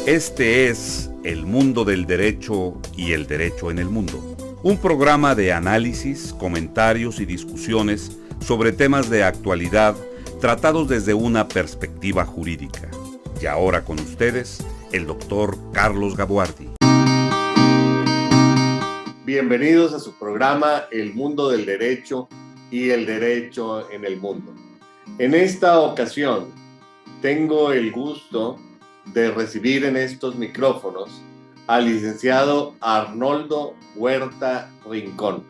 Este es El Mundo del Derecho y el Derecho en el Mundo, un programa de análisis, comentarios y discusiones sobre temas de actualidad tratados desde una perspectiva jurídica. Y ahora con ustedes, el doctor Carlos Gabuardi. Bienvenidos a su programa El Mundo del Derecho y el Derecho en el Mundo. En esta ocasión, tengo el gusto de recibir en estos micrófonos al licenciado Arnoldo Huerta Rincón.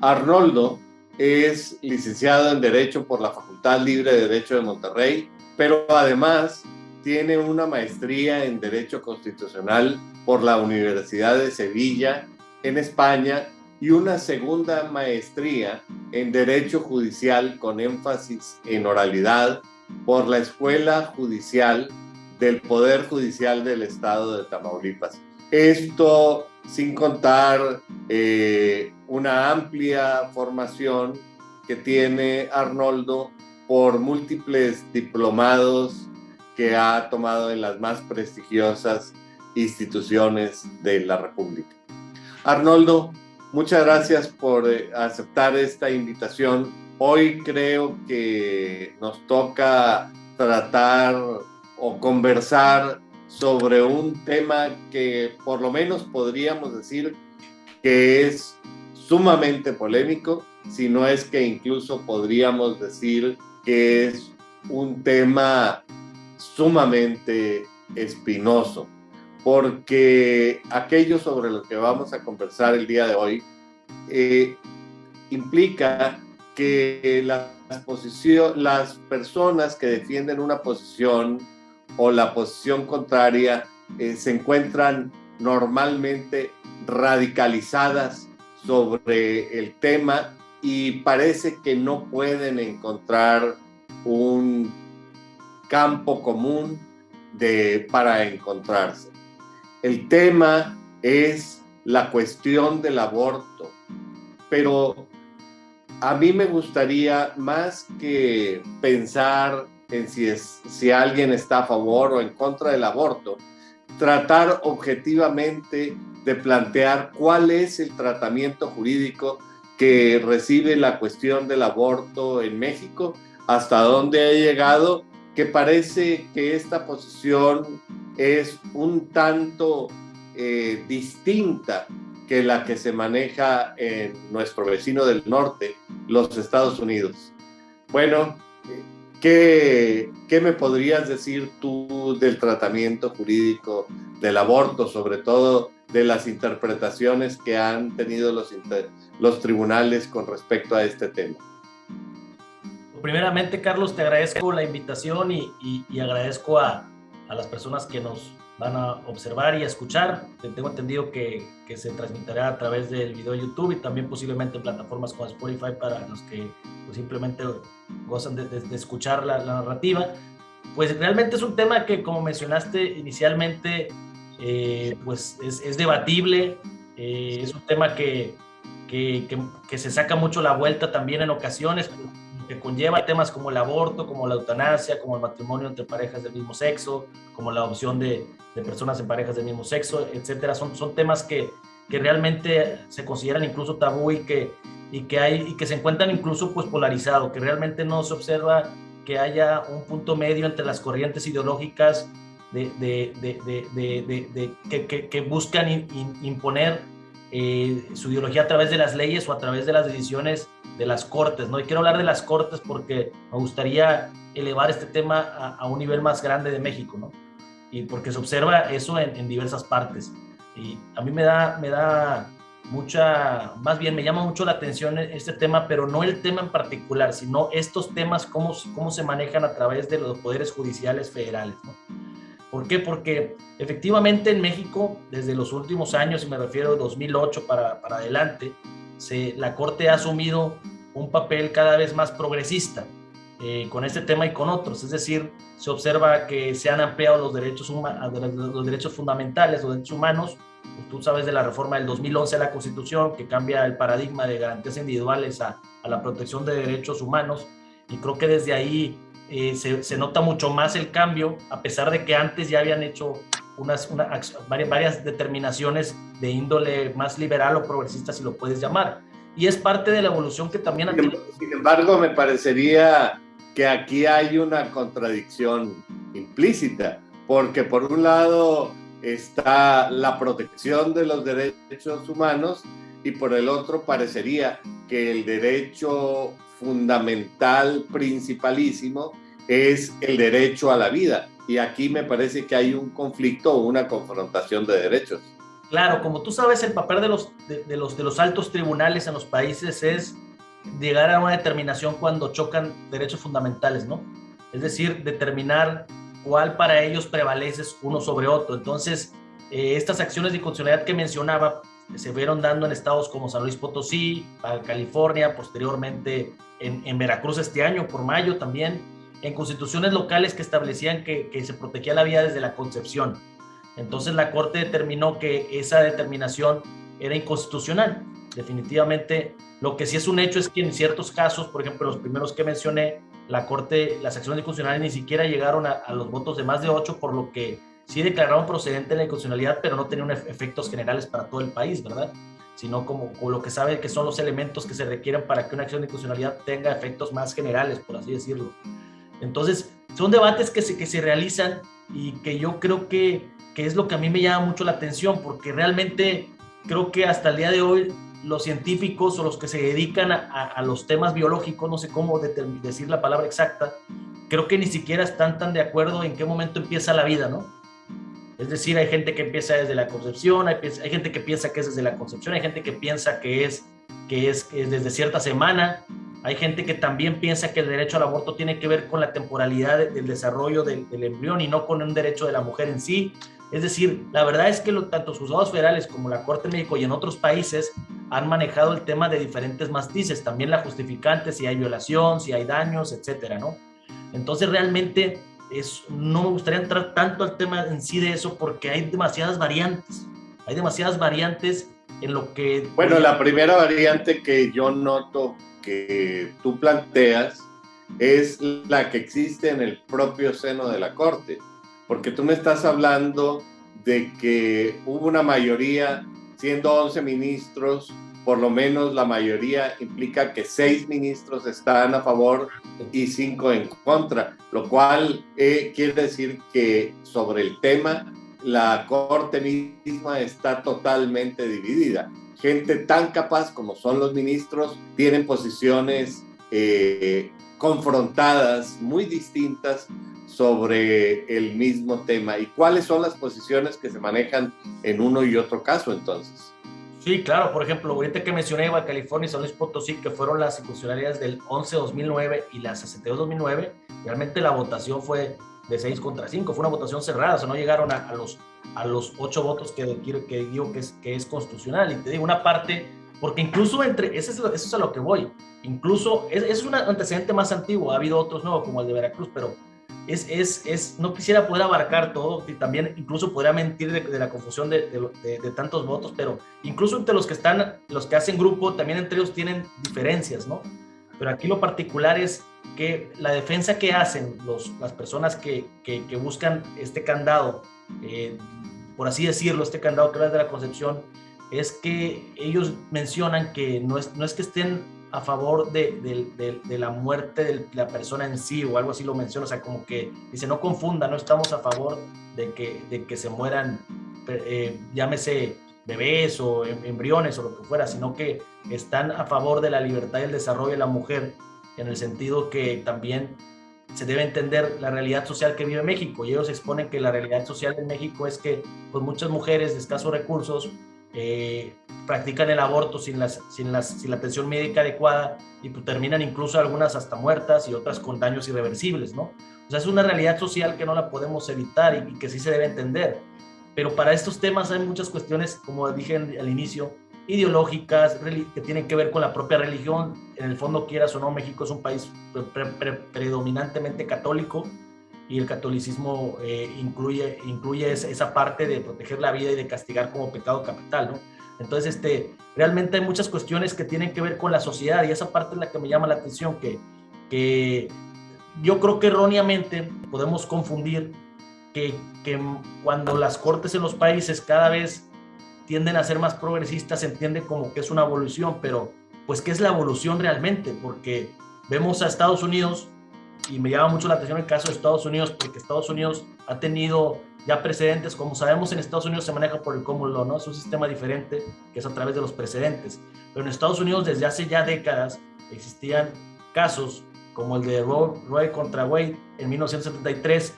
Arnoldo es licenciado en Derecho por la Facultad Libre de Derecho de Monterrey, pero además tiene una maestría en Derecho Constitucional por la Universidad de Sevilla, en España, y una segunda maestría en Derecho Judicial con énfasis en oralidad por la Escuela Judicial del Poder Judicial del Estado de Tamaulipas. Esto sin contar una amplia formación que tiene Arnoldo por múltiples diplomados que ha tomado en las más prestigiosas instituciones de la República. Arnoldo, muchas gracias por aceptar esta invitación. Hoy creo que nos toca tratar o conversar sobre un tema que por lo menos podríamos decir que es sumamente polémico, si no es que incluso podríamos decir que es un tema sumamente espinoso, porque aquello sobre lo que vamos a conversar el día de hoy implica que las personas que defienden una posición o la posición contraria se encuentran normalmente radicalizadas sobre el tema y parece que no pueden encontrar un campo común para encontrarse. El tema es la cuestión del aborto, pero a mí me gustaría, más que pensar en si alguien está a favor o en contra del aborto, tratar objetivamente de plantear cuál es el tratamiento jurídico que recibe la cuestión del aborto en México, hasta dónde ha llegado, que parece que esta posición es un tanto distinta que la que se maneja en nuestro vecino del norte, los Estados Unidos. Bueno, ¿qué me podrías decir tú del tratamiento jurídico del aborto, sobre todo de las interpretaciones que han tenido los tribunales con respecto a este tema? Primeramente, Carlos, te agradezco la invitación y agradezco a las personas que nos van a observar y a escuchar. Tengo entendido que se transmitirá a través del video de YouTube y también posiblemente en plataformas como Spotify para los que pues, simplemente gozan de escuchar la narrativa. Pues realmente es un tema que, como mencionaste inicialmente, pues es debatible, es un tema que se saca mucho la vuelta también en ocasiones, que conlleva temas como el aborto, como la eutanasia, como el matrimonio entre parejas del mismo sexo, como la adopción de personas en parejas del mismo sexo, etcétera. Son temas que realmente se consideran incluso tabú y que se encuentran incluso pues polarizados, que realmente no se observa que haya un punto medio entre las corrientes ideológicas que buscan imponer su ideología a través de las leyes o a través de las decisiones de las cortes, ¿no? Y quiero hablar de las cortes porque me gustaría elevar este tema a un nivel más grande de México, ¿no? Y porque se observa eso en diversas partes. Y a mí me llama mucho la atención este tema, pero no el tema en particular, sino estos temas, cómo se manejan a través de los poderes judiciales federales, ¿no? ¿Por qué? Porque efectivamente en México, desde los últimos años, y me refiero a 2008 para adelante, la Corte ha asumido un papel cada vez más progresista con este tema y con otros. Es decir, se observa que se han ampliado los derechos fundamentales, los derechos humanos. Pues tú sabes de la reforma del 2011 a la Constitución, que cambia el paradigma de garantías individuales a la protección de derechos humanos. Y creo que desde ahí se nota mucho más el cambio, a pesar de que antes ya habían hecho varias determinaciones de índole más liberal o progresista, si lo puedes llamar. Y es parte de la evolución que también ha tenido. Sin embargo, me parecería que aquí hay una contradicción implícita, porque por un lado está la protección de los derechos humanos y por el otro parecería que el derecho fundamental, principalísimo, es el derecho a la vida. Y aquí me parece que hay un conflicto o una confrontación de derechos. Claro, como tú sabes, el papel de los altos tribunales en los países es llegar a una determinación cuando chocan derechos fundamentales, ¿no? Es decir, determinar cuál para ellos prevalece uno sobre otro. Entonces, estas acciones de inconstitucionalidad que mencionaba se vieron dando en estados como San Luis Potosí, California, posteriormente en Veracruz este año, por mayo también, en constituciones locales que establecían que se protegía la vida desde la concepción. Entonces la Corte determinó que esa determinación era inconstitucional. Definitivamente, lo que sí es un hecho es que en ciertos casos, por ejemplo, los primeros que mencioné, la Corte, las acciones inconstitucionales ni siquiera llegaron a los votos de más de 8, por lo que sí declararon procedente la inconstitucionalidad, pero no tenían efectos generales para todo el país, ¿verdad? Sino como lo que sabe que son los elementos que se requieren para que una acción de inconstitucionalidad tenga efectos más generales, por así decirlo. Entonces, son debates que se realizan y que yo creo que es lo que a mí me llama mucho la atención, porque realmente creo que hasta el día de hoy los científicos o los que se dedican a los temas biológicos, no sé cómo decir la palabra exacta, creo que ni siquiera están tan de acuerdo en qué momento empieza la vida, ¿no? Es decir, hay gente que empieza desde la concepción, hay gente que piensa que es desde la concepción, hay gente que piensa que es desde cierta semana, hay gente que también piensa que el derecho al aborto tiene que ver con la temporalidad del desarrollo del embrión y no con un derecho de la mujer en sí. Es decir, la verdad es que tanto los juzgados federales como la Corte de México y en otros países han manejado el tema de diferentes matices, también la justificante, si hay violación, si hay daños, etcétera, ¿no? Entonces realmente no me gustaría entrar tanto al tema en sí de eso porque hay demasiadas variantes en lo que... Bueno, la primera variante que yo noto que tú planteas es la que existe en el propio seno de la Corte, porque tú me estás hablando de que hubo una mayoría, siendo 11 ministros, por lo menos la mayoría implica que 6 ministros están a favor y 5 en contra, lo cual quiere decir que sobre el tema la Corte misma está totalmente dividida. Gente tan capaz como son los ministros tienen posiciones confrontadas, muy distintas sobre el mismo tema. ¿Y cuáles son las posiciones que se manejan en uno y otro caso entonces? Sí, claro, por ejemplo, ahorita que mencioné Baja California y San Luis Potosí, que fueron las inconstitucionalidades del 11-2009 y las 62-2009, realmente la votación fue de 6 contra 5, fue una votación cerrada, o sea, no llegaron a los 8 votos que digo que es constitucional. Y te digo una parte, porque incluso eso es a lo que voy, incluso, es un antecedente más antiguo, ha habido otros nuevos como el de Veracruz, pero no quisiera poder abarcar todo, y también incluso podría mentir de la confusión de tantos votos, pero incluso entre los que hacen grupo, también entre ellos tienen diferencias, ¿no? Pero aquí lo particular es que la defensa que hacen las personas que buscan este candado, por así decirlo, este candado que va de la concepción, es que ellos mencionan que no es que estén a favor de la muerte de la persona en sí o algo así lo menciona, o sea, como que dice, no confunda, no estamos a favor de que se mueran, llámese bebés o embriones o lo que fuera, sino que están a favor de la libertad y el desarrollo de la mujer, en el sentido que también se debe entender la realidad social que vive México, y ellos exponen que la realidad social en México es que pues, muchas mujeres de escasos recursos practican el aborto sin la atención médica adecuada y pues, terminan incluso algunas hasta muertas y otras con daños irreversibles, ¿no? O sea, es una realidad social que no la podemos evitar y que sí se debe entender. Pero para estos temas hay muchas cuestiones, como dije al inicio, ideológicas, que tienen que ver con la propia religión. En el fondo, quieras o no, México es un país predominantemente católico y el catolicismo incluye esa parte de proteger la vida y de castigar como pecado capital, ¿no? Entonces, realmente hay muchas cuestiones que tienen que ver con la sociedad y esa parte es la que me llama la atención, que yo creo que erróneamente podemos confundir que cuando las cortes en los países cada vez tienden a ser más progresistas, se entiende como que es una evolución, pero pues ¿qué es la evolución realmente? Porque vemos a Estados Unidos, y me llama mucho la atención el caso de Estados Unidos, porque Estados Unidos ha tenido ya precedentes. Como sabemos, en Estados Unidos se maneja por el common law, ¿no? Es un sistema diferente que es a través de los precedentes. Pero en Estados Unidos desde hace ya décadas existían casos como el de Roe contra Wade en 1973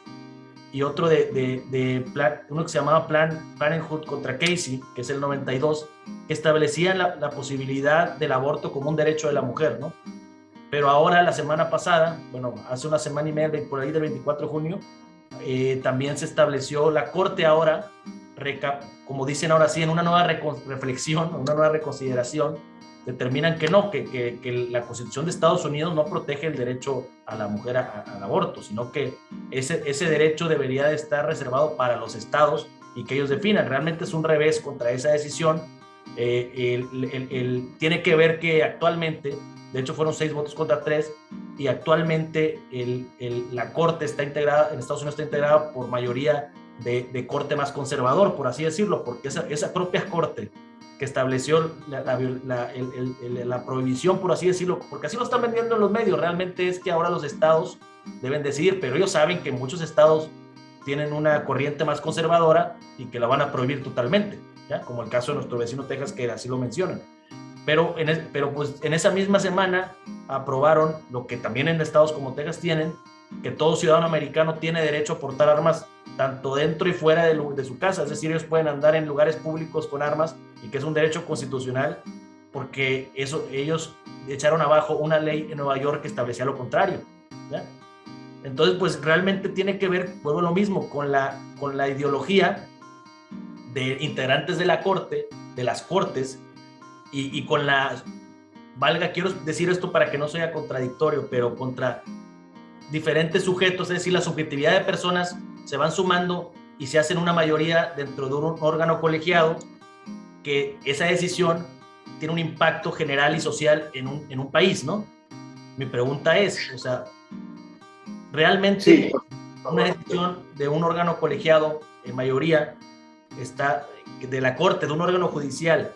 y otro uno que se llamaba Planned Parenthood contra Casey, que es el 92, que establecían la posibilidad del aborto como un derecho de la mujer, ¿no? Pero ahora, la semana pasada, bueno, hace una semana y media, por ahí del 24 de junio, también se estableció la Corte ahora, como dicen ahora sí, en una nueva reflexión, una nueva reconsideración, determinan que no, que la Constitución de Estados Unidos no protege el derecho a la mujer al aborto, sino que ese derecho debería de estar reservado para los estados y que ellos definan. Realmente es un revés contra esa decisión. Tiene que ver que actualmente, de hecho fueron 6 votos contra 3, y actualmente la Corte está integrada, en Estados Unidos está integrada por mayoría de corte más conservador, por así decirlo, porque esa propia Corte que estableció la prohibición, por así decirlo, porque así lo están vendiendo en los medios, realmente es que ahora los estados deben decidir, pero ellos saben que muchos estados tienen una corriente más conservadora y que la van a prohibir totalmente, ¿ya? Como el caso de nuestro vecino Texas, que así lo mencionan. Pero pues en esa misma semana aprobaron lo que también en estados como Texas tienen, que todo ciudadano americano tiene derecho a portar armas tanto dentro y fuera de su casa, es decir, ellos pueden andar en lugares públicos con armas, y que es un derecho constitucional, porque ellos echaron abajo una ley en Nueva York que establecía lo contrario, ¿ya? Entonces, pues realmente tiene que ver, vuelvo a lo mismo, con la ideología de integrantes de la Corte, de las Cortes, y con quiero decir esto para que no sea contradictorio, pero contra diferentes sujetos, es decir, la subjetividad de personas se van sumando y se hacen una mayoría dentro de un órgano colegiado, que esa decisión tiene un impacto general y social en un país, ¿no? Mi pregunta es, o sea, ¿realmente sí, una decisión de un órgano colegiado en mayoría de la Corte, de un órgano judicial,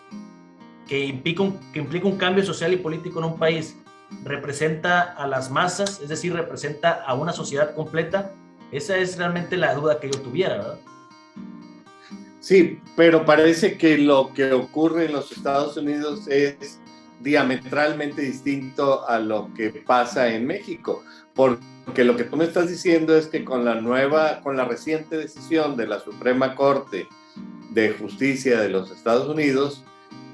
que implica un cambio social y político en un país, representa a las masas, es decir, representa a una sociedad completa? Esa es realmente la duda que yo tuviera, ¿verdad? Sí, pero parece que lo que ocurre en los Estados Unidos es diametralmente distinto a lo que pasa en México, porque lo que tú me estás diciendo es que con la reciente decisión de la Suprema Corte de Justicia de los Estados Unidos,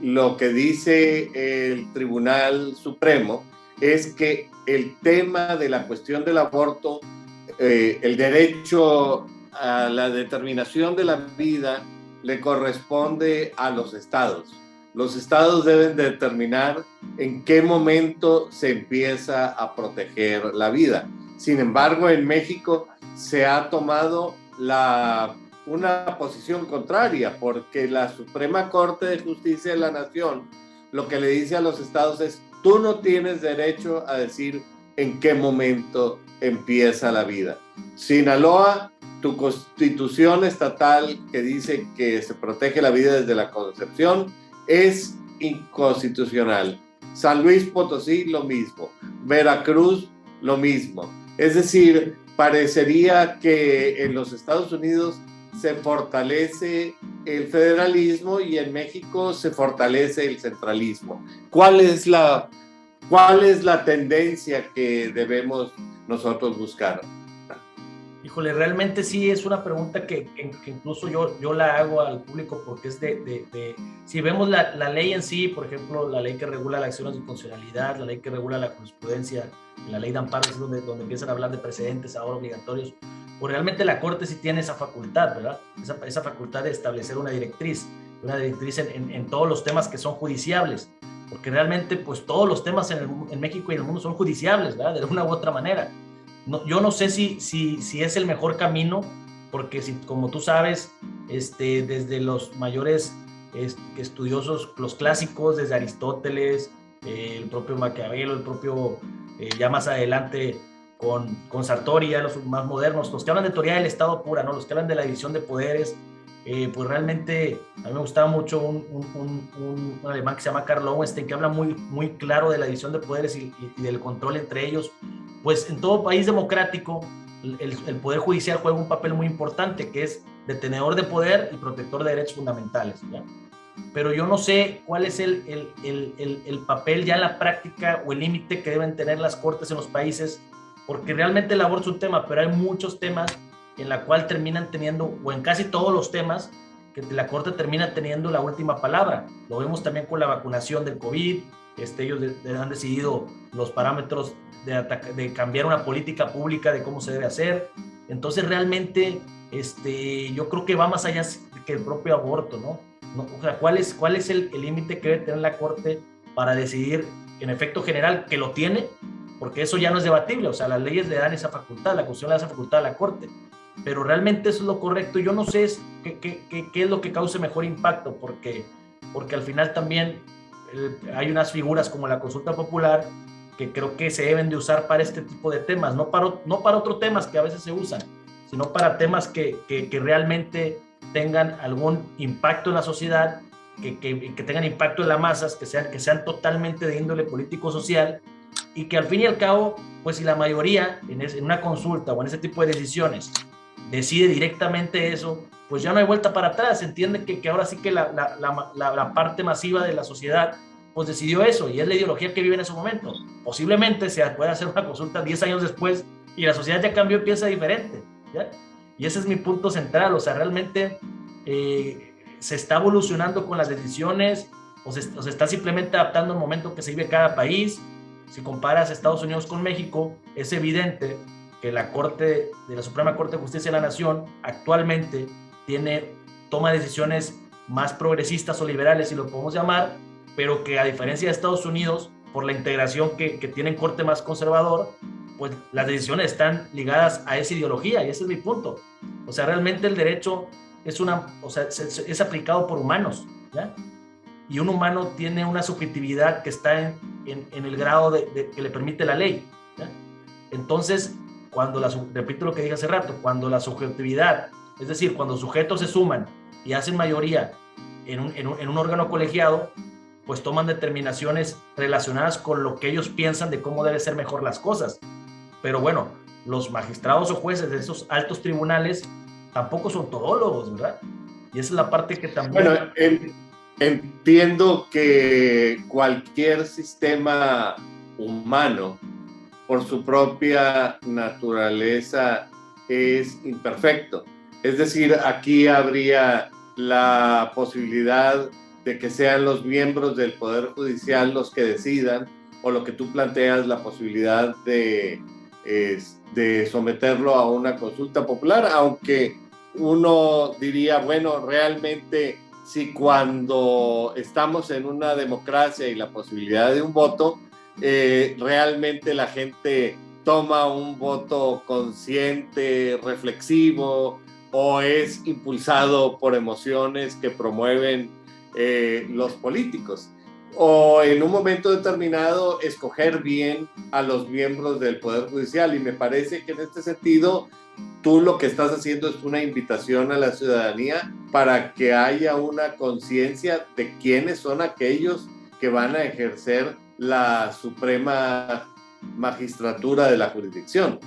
lo que dice el Tribunal Supremo es que el tema de la cuestión del aborto, el derecho a la determinación de la vida, le corresponde a los estados. Los estados deben determinar en qué momento se empieza a proteger la vida. Sin embargo, en México se ha tomado una posición contraria, porque la Suprema Corte de Justicia de la Nación lo que le dice a los estados es: tú no tienes derecho a decir en qué momento empieza la vida. Sinaloa, tu constitución estatal que dice que se protege la vida desde la concepción es inconstitucional. San Luis Potosí, lo mismo. Veracruz, lo mismo. Es decir, parecería que en los Estados Unidos se fortalece el federalismo y en México se fortalece el centralismo. ¿Cuál es la tendencia que debemos nosotros buscar? Híjole, realmente sí es una pregunta que incluso yo la hago al público, porque es si vemos la ley en sí, por ejemplo, la ley que regula las acciones de constitucionalidad, la ley que regula la jurisprudencia, la ley de amparo, es donde empiezan a hablar de precedentes ahora obligatorios, pues realmente la Corte sí tiene esa facultad, ¿verdad? Esa facultad de establecer una directriz en todos los temas que son judiciables, porque realmente pues todos los temas en México y en el mundo son judiciables, ¿verdad? De una u otra manera. No, yo no sé si es el mejor camino, porque como tú sabes, desde los mayores estudiosos, los clásicos, desde Aristóteles, el propio Maquiavelo, ya más adelante con Sartori, ya los más modernos, los que hablan de teoría del Estado pura, ¿no? Los que hablan de la división de poderes, pues realmente a mí me gustaba mucho un alemán que se llama Karl Lowenstein, que habla muy claro de la división de poderes y del control entre ellos. Pues en todo país democrático el Poder Judicial juega un papel muy importante, que es detenedor de poder y protector de derechos fundamentales, ¿ya? Pero yo no sé cuál es el papel ya en la práctica o el límite que deben tener las cortes en los países, porque realmente el aborto es un tema, pero hay muchos temas en la cual terminan teniendo, o en casi todos los temas, que la corte termina teniendo la última palabra. Lo vemos también con la vacunación del COVID. Ellos han decidido los parámetros de cambiar una política pública de cómo se debe hacer. Entonces realmente yo creo que va más allá que el propio aborto, ¿no? O sea, ¿cuál es el límite que debe tener la corte para decidir en efecto general, que lo tiene? Porque eso ya no es debatible, o sea, las leyes le dan esa facultad, la Constitución le da esa facultad a la corte, pero realmente eso es lo correcto. Yo no sé qué es lo que cause mejor impacto, porque al final también hay unas figuras como la consulta popular que creo que se deben de usar para este tipo de temas, no para otros temas que a veces se usan, sino para temas que realmente tengan algún impacto en la sociedad, que tengan impacto en las masas, que sean totalmente de índole político-social, y que al fin y al cabo, pues si la mayoría en una consulta o en ese tipo de decisiones decide directamente eso, pues ya no hay vuelta para atrás. Se entiende que ahora sí que la parte masiva de la sociedad pues decidió eso, y es la ideología que vive en ese momento. Posiblemente se pueda hacer una consulta 10 años después y la sociedad ya cambió y piensa diferente, ¿ya? Y ese es mi punto central. O sea, realmente se está evolucionando con las decisiones, o se está simplemente adaptando al momento que se vive cada país. Si comparas Estados Unidos con México, es evidente que la Suprema Corte de Justicia de la Nación actualmente toma decisiones más progresistas o liberales, si lo podemos llamar, pero que a diferencia de Estados Unidos, por la integración que tienen corte más conservador, pues las decisiones están ligadas a esa ideología, y ese es mi punto. O sea, realmente el derecho es aplicado por humanos, ¿ya? Y un humano tiene una subjetividad que está en el grado que le permite la ley, ¿ya? Entonces, repito lo que dije hace rato, cuando la subjetividad, es decir, cuando sujetos se suman y hacen mayoría en un órgano colegiado, pues toman determinaciones relacionadas con lo que ellos piensan de cómo deben ser mejor las cosas. Pero bueno, los magistrados o jueces de esos altos tribunales tampoco son todólogos, ¿verdad? Y esa es la parte que también... Bueno, entiendo que cualquier sistema humano, por su propia naturaleza, es imperfecto. Es decir, aquí habría la posibilidad de que sean los miembros del Poder Judicial los que decidan, o lo que tú planteas, la posibilidad de someterlo a una consulta popular, aunque uno diría, bueno, realmente si cuando estamos en una democracia y la posibilidad de un voto, realmente la gente toma un voto consciente, reflexivo, o es impulsado por emociones que promueven los políticos, o en un momento determinado escoger bien a los miembros del Poder Judicial. Y me parece que en este sentido tú lo que estás haciendo es una invitación a la ciudadanía para que haya una conciencia de quiénes son aquellos que van a ejercer la suprema magistratura de la jurisdicción.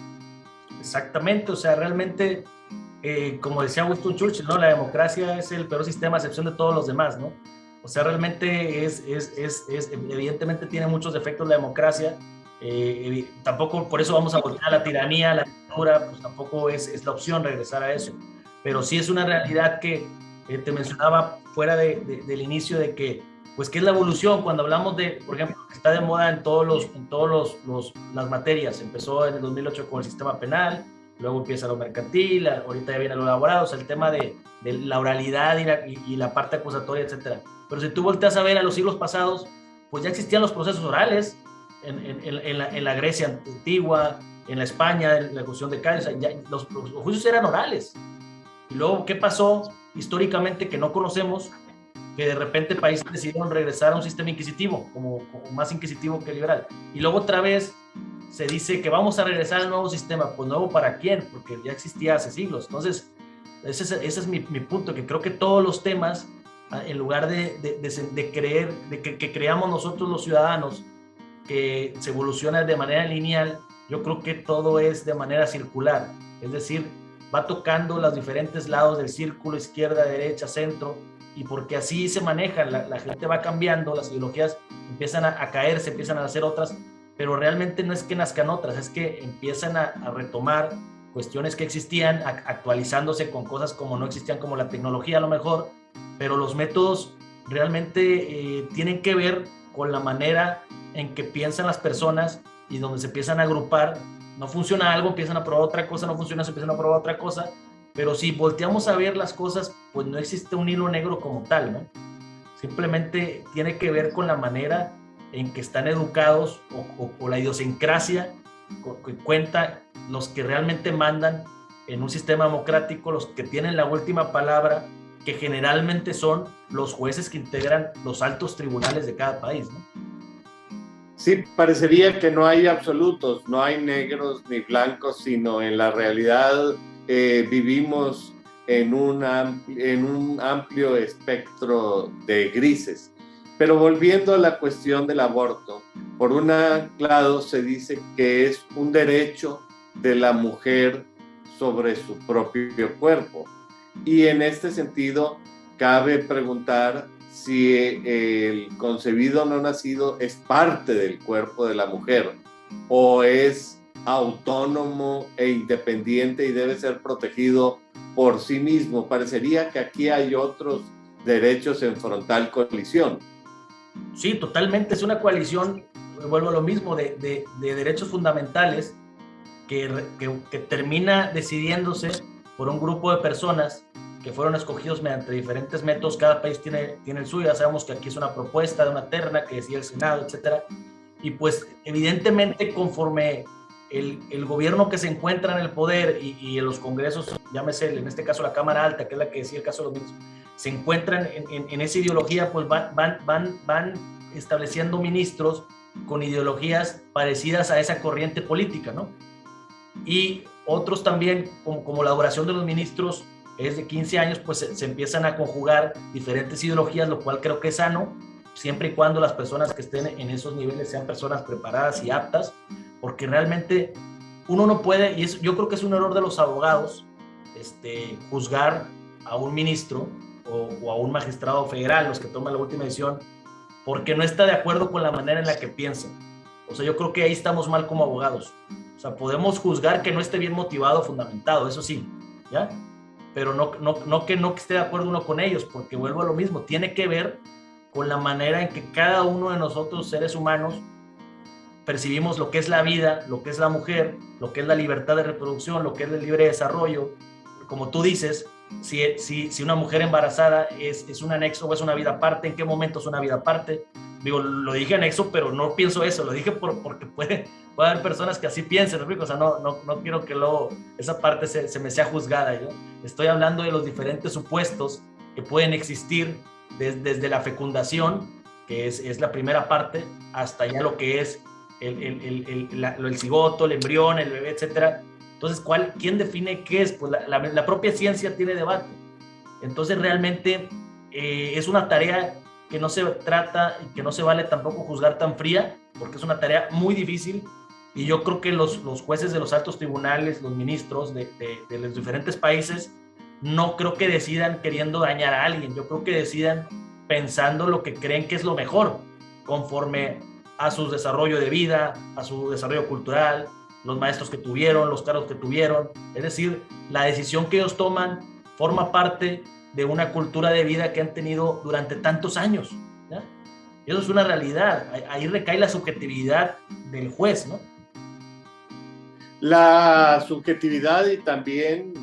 Exactamente, o sea, realmente, como decía Winston Churchill, ¿no? La democracia es el peor sistema a excepción de todos los demás, ¿no? O sea, realmente evidentemente tiene muchos defectos la democracia. Tampoco por eso vamos a voltear a la tiranía, a la dictadura, pues tampoco es la opción regresar a eso. Pero sí es una realidad que te mencionaba fuera del inicio, de que, pues, ¿qué es la evolución? Cuando hablamos de, por ejemplo, que está de moda en todas las materias. Empezó en el 2008 con el sistema penal, luego empieza lo mercantil, ahorita ya viene lo laboral, o sea, el tema de la oralidad y la parte acusatoria, etcétera. Pero si tú volteas a ver a los siglos pasados, pues ya existían los procesos orales en la Grecia antigua, en la España, en la acusación de Cádiz, los juicios eran orales. Y luego, ¿qué pasó históricamente que no conocemos? Que de repente países decidieron regresar a un sistema inquisitivo, como más inquisitivo que liberal. Y luego otra vez se dice que vamos a regresar al nuevo sistema. Pues nuevo para quién, porque ya existía hace siglos. Entonces, ese es mi punto, que creo que todos los temas, en lugar de creer, que creamos nosotros los ciudadanos, que se evoluciona de manera lineal, yo creo que todo es de manera circular. Es decir, va tocando los diferentes lados del círculo, izquierda, derecha, centro, y porque así se maneja, la gente va cambiando, las ideologías empiezan a caerse, empiezan a hacer otras, pero realmente no es que nazcan otras, es que empiezan a retomar cuestiones que existían, actualizándose con cosas como no existían, como la tecnología a lo mejor, pero los métodos realmente tienen que ver con la manera en que piensan las personas y donde se empiezan a agrupar. No funciona algo, empiezan a probar otra cosa, no funciona, se empiezan a probar otra cosa, pero si volteamos a ver las cosas, pues no existe un hilo negro como tal, ¿no? Simplemente tiene que ver con la manera en que están educados o la idiosincrasia que cuenta los que realmente mandan en un sistema democrático, los que tienen la última palabra, que generalmente son los jueces que integran los altos tribunales de cada país, ¿no? Sí, parecería que no hay absolutos, no hay negros ni blancos, sino en la realidad vivimos en un amplio espectro de grises. Pero volviendo a la cuestión del aborto, por un lado se dice que es un derecho de la mujer sobre su propio cuerpo. Y en este sentido, cabe preguntar si el concebido no nacido es parte del cuerpo de la mujer o es autónomo e independiente y debe ser protegido por sí mismo. Parecería que aquí hay otros derechos en frontal colisión. Sí, totalmente, es una coalición, vuelvo a lo mismo, de derechos fundamentales que termina decidiéndose por un grupo de personas que fueron escogidos mediante diferentes métodos. Cada país tiene el suyo. Ya sabemos que aquí es una propuesta de una terna que decide el Senado, etcétera. Y pues evidentemente conforme el gobierno que se encuentra en el poder y en los congresos, llámese en este caso la Cámara Alta, que es la que decide el caso de los ministros, se encuentran en esa ideología, pues van estableciendo ministros con ideologías parecidas a esa corriente política, ¿no? Y otros también, como la duración de los ministros es de 15 años, pues se empiezan a conjugar diferentes ideologías, lo cual creo que es sano, siempre y cuando las personas que estén en esos niveles sean personas preparadas y aptas, porque realmente uno no puede, y yo creo que es un error de los abogados, juzgar a un ministro o a un magistrado federal, los que toman la última decisión, porque no está de acuerdo con la manera en la que piensan. O sea, yo creo que ahí estamos mal como abogados. O sea, podemos juzgar que no esté bien motivado, fundamentado, eso sí, ¿ya? Pero no que esté de acuerdo uno con ellos, porque vuelvo a lo mismo, tiene que ver con la manera en que cada uno de nosotros, seres humanos, percibimos lo que es la vida, lo que es la mujer, lo que es la libertad de reproducción, lo que es el libre desarrollo. Como tú dices, si una mujer embarazada es un anexo o es una vida aparte, ¿en qué momento es una vida aparte? Digo, lo dije anexo, pero no pienso eso, lo dije porque puede haber personas que así piensen, ¿no? O sea, no quiero que luego esa parte se me sea juzgada. Yo estoy hablando de los diferentes supuestos que pueden existir desde la fecundación, que es la primera parte, hasta ya lo que es el cigoto, el embrión, el bebé, etcétera. Entonces, ¿quién define qué es? Pues la propia ciencia tiene debate. Entonces, realmente es una tarea que no se trata y que no se vale tampoco juzgar tan fría, porque es una tarea muy difícil, y yo creo que los jueces de los altos tribunales, los ministros de los diferentes países, no creo que decidan queriendo dañar a alguien, yo creo que decidan pensando lo que creen que es lo mejor, conforme a su desarrollo de vida, a su desarrollo cultural, los maestros que tuvieron, los cargos que tuvieron. Es decir, la decisión que ellos toman forma parte de una cultura de vida que han tenido durante tantos años, ¿ya? Y eso es una realidad. Ahí recae la subjetividad del juez, ¿no? La subjetividad y también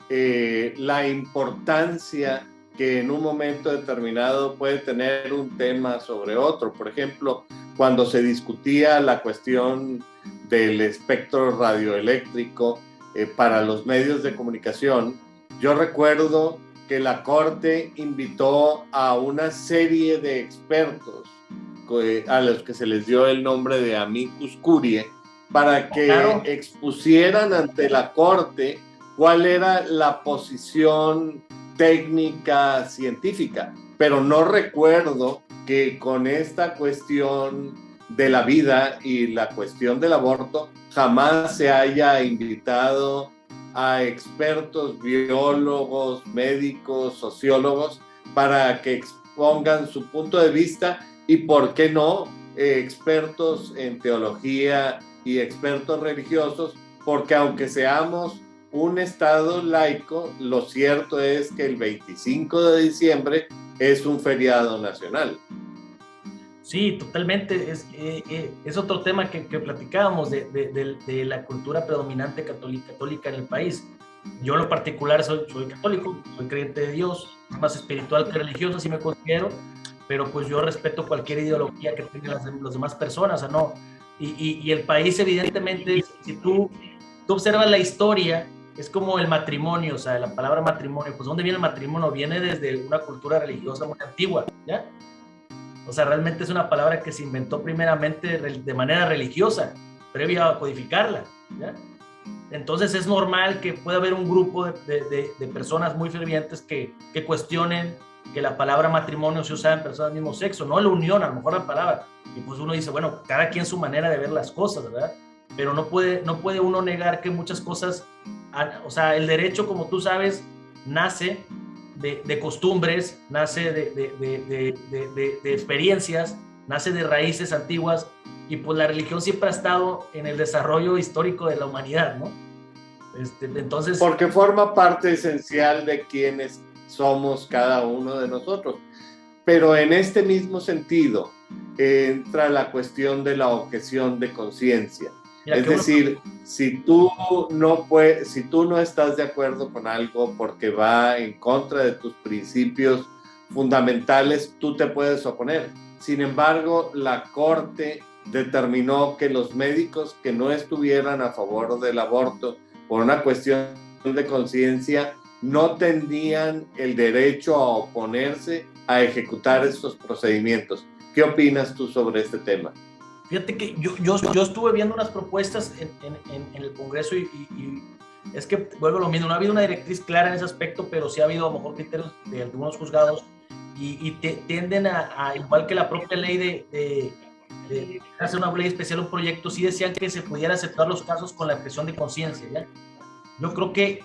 la importancia que en un momento determinado puede tener un tema sobre otro. Por ejemplo, cuando se discutía la cuestión del espectro radioeléctrico para los medios de comunicación, yo recuerdo que la Corte invitó a una serie de expertos a los que se les dio el nombre de amicus curiae para que expusieran ante la corte cuál era la posición técnica científica, pero no recuerdo que con esta cuestión de la vida y la cuestión del aborto jamás se haya invitado a expertos, biólogos, médicos, sociólogos, para que expongan su punto de vista y, ¿por qué no?, expertos en teología y expertos religiosos, porque aunque seamos un estado laico, lo cierto es que el 25 de diciembre es un feriado nacional. Sí, totalmente. Es otro tema que platicábamos de la cultura predominante católica en el país. Yo en lo particular soy católico, soy creyente de Dios, más espiritual que religioso, así me considero, pero pues yo respeto cualquier ideología que tengan las demás personas, o no. Y el país, evidentemente, si tú observas la historia, es como el matrimonio, o sea, la palabra matrimonio, pues ¿dónde viene el matrimonio? Viene desde una cultura religiosa muy antigua, ¿ya? O sea, realmente es una palabra que se inventó primeramente de manera religiosa, previa a codificarla, ¿ya? Entonces es normal que pueda haber un grupo de personas muy fervientes que cuestionen que la palabra matrimonio se usa en personas del mismo sexo, no la unión, a lo mejor la palabra. Y pues uno dice, bueno, cada quien su manera de ver las cosas, ¿verdad? Pero no puede uno negar que muchas cosas, o sea, el derecho, como tú sabes, nace de costumbres, nace de experiencias, nace de raíces antiguas, y pues la religión siempre ha estado en el desarrollo histórico de la humanidad, ¿no? Entonces... Porque forma parte esencial de quienes somos cada uno de nosotros. Pero en este mismo sentido entra la cuestión de la objeción de conciencia. Es decir, si tú no estás de acuerdo con algo porque va en contra de tus principios fundamentales, tú te puedes oponer. Sin embargo, la Corte determinó que los médicos que no estuvieran a favor del aborto por una cuestión de conciencia no tendrían el derecho a oponerse a ejecutar estos procedimientos. ¿Qué opinas tú sobre este tema? Fíjate que yo estuve viendo unas propuestas en el Congreso y es que vuelvo a lo mismo, no ha habido una directriz clara en ese aspecto, pero sí ha habido a lo mejor criterios de algunos juzgados y tienden a, igual que la propia ley de hacer una ley especial, un proyecto, sí decían que se pudiera aceptar los casos con la objeción de conciencia, ¿ya? Yo creo que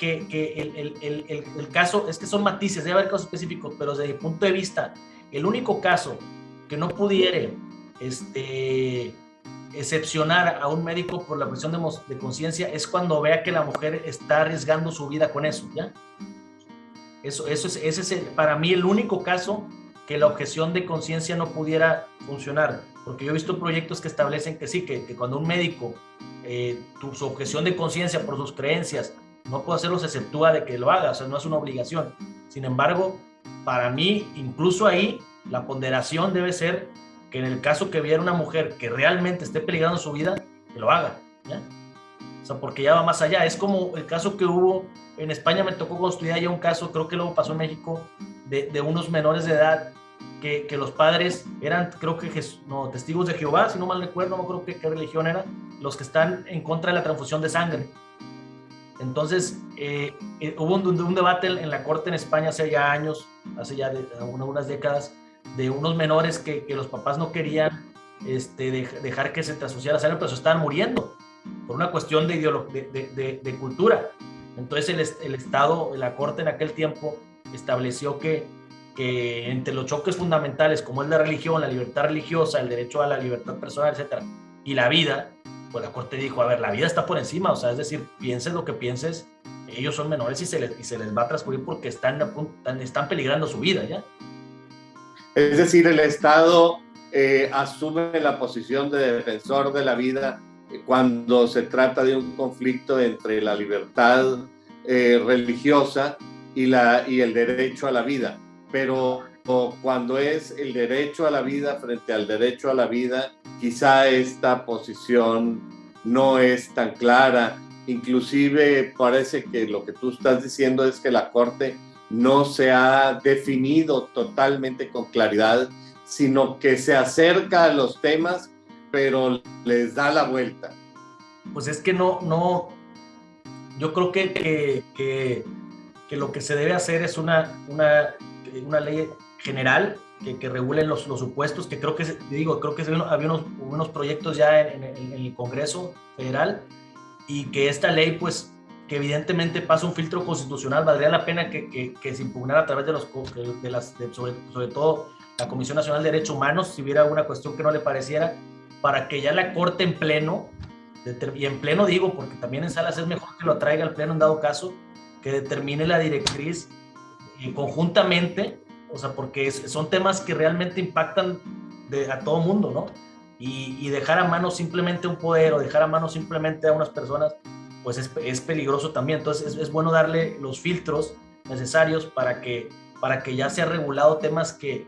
el caso, es que son matices, debe haber casos específicos, pero desde mi punto de vista, el único caso que no pudiere excepcionar a un médico por la cuestión de conciencia es cuando vea que la mujer está arriesgando su vida con eso, ¿ya? Ese es para mí el único caso que la objeción de conciencia no pudiera funcionar, porque yo he visto proyectos que establecen que sí, que cuando un médico su objeción de conciencia por sus creencias no puede hacerlo, se exceptúa de que lo haga, o sea, no es una obligación. Sin embargo, para mí, incluso ahí, la ponderación debe ser que en el caso que viera una mujer que realmente esté peligrando su vida, que lo haga, ¿ya? O sea, porque ya va más allá. Es como el caso que hubo en España, me tocó construir ya un caso, creo que luego pasó en México, de unos menores de edad que los padres eran, creo que testigos de Jehová, si no mal recuerdo, no creo qué religión era, los que están en contra de la transfusión de sangre. Entonces, hubo un debate en la corte en España hace ya años, hace ya unas décadas, de unos menores que los papás no querían dejar que se transfusiera sangre, pero se estaban muriendo por una cuestión de cultura. Entonces el Estado, la corte en aquel tiempo estableció que entre los choques fundamentales como es la religión, la libertad religiosa, el derecho a la libertad personal, etcétera, y la vida, pues la corte dijo, a ver, la vida está por encima, o sea, es decir, pienses lo que pienses, ellos son menores y se les va a transcurrir porque están peligrando su vida, ¿ya? Es decir, el Estado asume la posición de defensor de la vida cuando se trata de un conflicto entre la libertad religiosa y el derecho a la vida. Pero cuando es el derecho a la vida frente al derecho a la vida, quizá esta posición no es tan clara. Inclusive parece que lo que tú estás diciendo es que la Corte no se ha definido totalmente con claridad, sino que se acerca a los temas, pero les da la vuelta. Pues es que no, yo creo que lo que se debe hacer es una ley general que regule los supuestos, que creo que, creo que había unos proyectos ya en el Congreso Federal, y que esta ley, pues, que evidentemente pasa un filtro constitucional, valdría la pena que se impugnara a través sobre todo la Comisión Nacional de Derechos Humanos, si hubiera alguna cuestión que no le pareciera, para que ya la Corte en pleno, y en pleno digo, porque también en salas es mejor que lo traiga al pleno en dado caso, que determine la directriz conjuntamente, o sea, porque son temas que realmente impactan a todo mundo, ¿no? Y dejar a mano simplemente un poder o dejar a mano simplemente a unas personas, pues es peligroso también. Entonces es bueno darle los filtros necesarios para que ya sea regulado temas que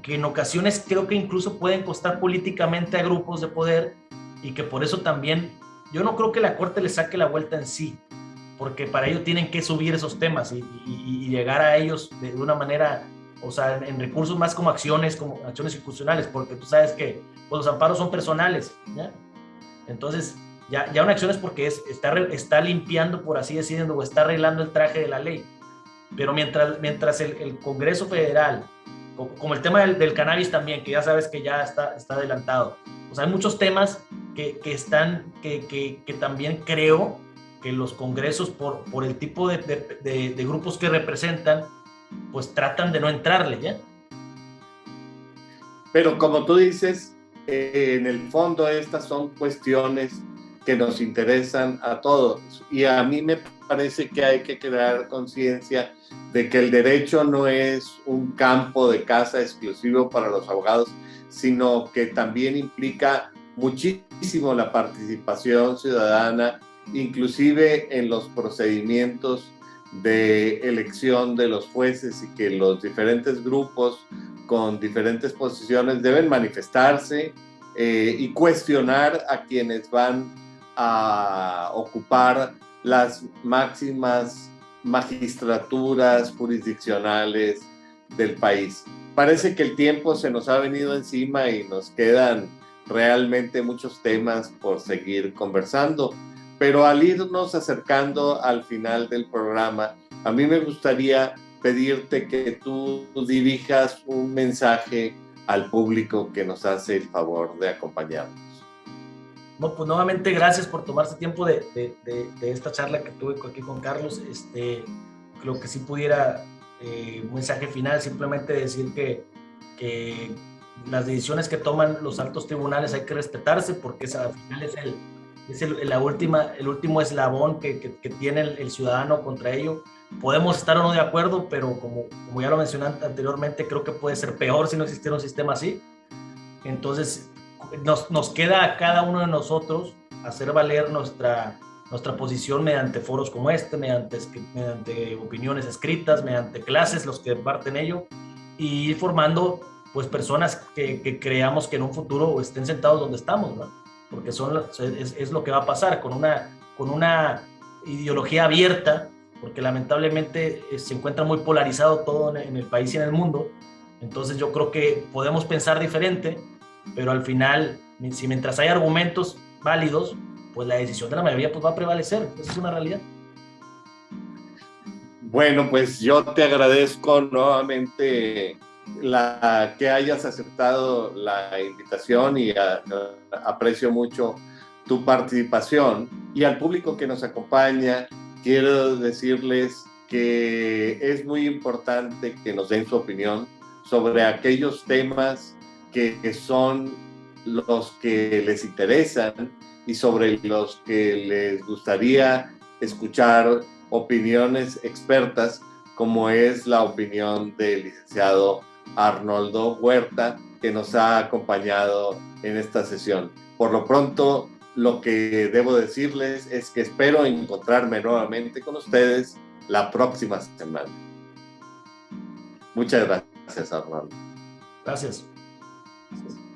en ocasiones creo que incluso pueden costar políticamente a grupos de poder, y que por eso también yo no creo que la Corte le saque la vuelta en sí, porque para ello tienen que subir esos temas y llegar a ellos de una manera, o sea, en recursos más como acciones institucionales, porque tú sabes que pues, los amparos son personales, ¿ya? Entonces, ya una acción es porque está limpiando, por así decirlo, o está arreglando el traje de la ley. Pero mientras el Congreso Federal, como el tema del cannabis también, que ya sabes que ya está adelantado, o sea, hay muchos temas que también creo que los congresos, por el tipo de grupos que representan, pues tratan de no entrarle, ¿ya? Pero como tú dices, en el fondo estas son cuestiones que nos interesan a todos, y a mí me parece que hay que crear conciencia de que el derecho no es un campo de caza exclusivo para los abogados, sino que también implica muchísimo la participación ciudadana, inclusive en los procedimientos de elección de los jueces, y que los diferentes grupos con diferentes posiciones deben manifestarse y cuestionar a quienes van a ocupar las máximas magistraturas jurisdiccionales del país. Parece que el tiempo se nos ha venido encima y nos quedan realmente muchos temas por seguir conversando, pero al irnos acercando al final del programa, a mí me gustaría pedirte que tú dirijas un mensaje al público que nos hace el favor de acompañarnos. No, pues nuevamente gracias por tomarse tiempo de esta charla que tuve aquí con Carlos. Creo que sí pudiera un mensaje final, simplemente decir que las decisiones que toman los altos tribunales hay que respetarse, porque al final es el último eslabón que tiene el ciudadano contra ello. Podemos estar o no de acuerdo, pero como ya lo mencioné anteriormente, creo que puede ser peor si no existiera un sistema así. Entonces, nos queda a cada uno de nosotros hacer valer nuestra posición mediante foros como este, mediante opiniones escritas, mediante clases, los que parten ello, y ir formando pues personas que creamos que en un futuro estén sentados donde estamos, ¿no? Porque es lo que va a pasar con una ideología abierta, porque lamentablemente se encuentra muy polarizado todo en el país y en el mundo. Entonces yo creo que podemos pensar diferente, pero al final, si mientras hay argumentos válidos, pues la decisión de la mayoría pues va a prevalecer. Esa es una realidad. Bueno, pues yo te agradezco nuevamente que hayas aceptado la invitación, y aprecio mucho tu participación. Y al público que nos acompaña, quiero decirles que es muy importante que nos den su opinión sobre aquellos temas que son los que les interesan y sobre los que les gustaría escuchar opiniones expertas, como es la opinión del licenciado Arnoldo Huerta, que nos ha acompañado en esta sesión. Por lo pronto, lo que debo decirles es que espero encontrarme nuevamente con ustedes la próxima semana. Muchas gracias, Arnoldo. Gracias. Gracias.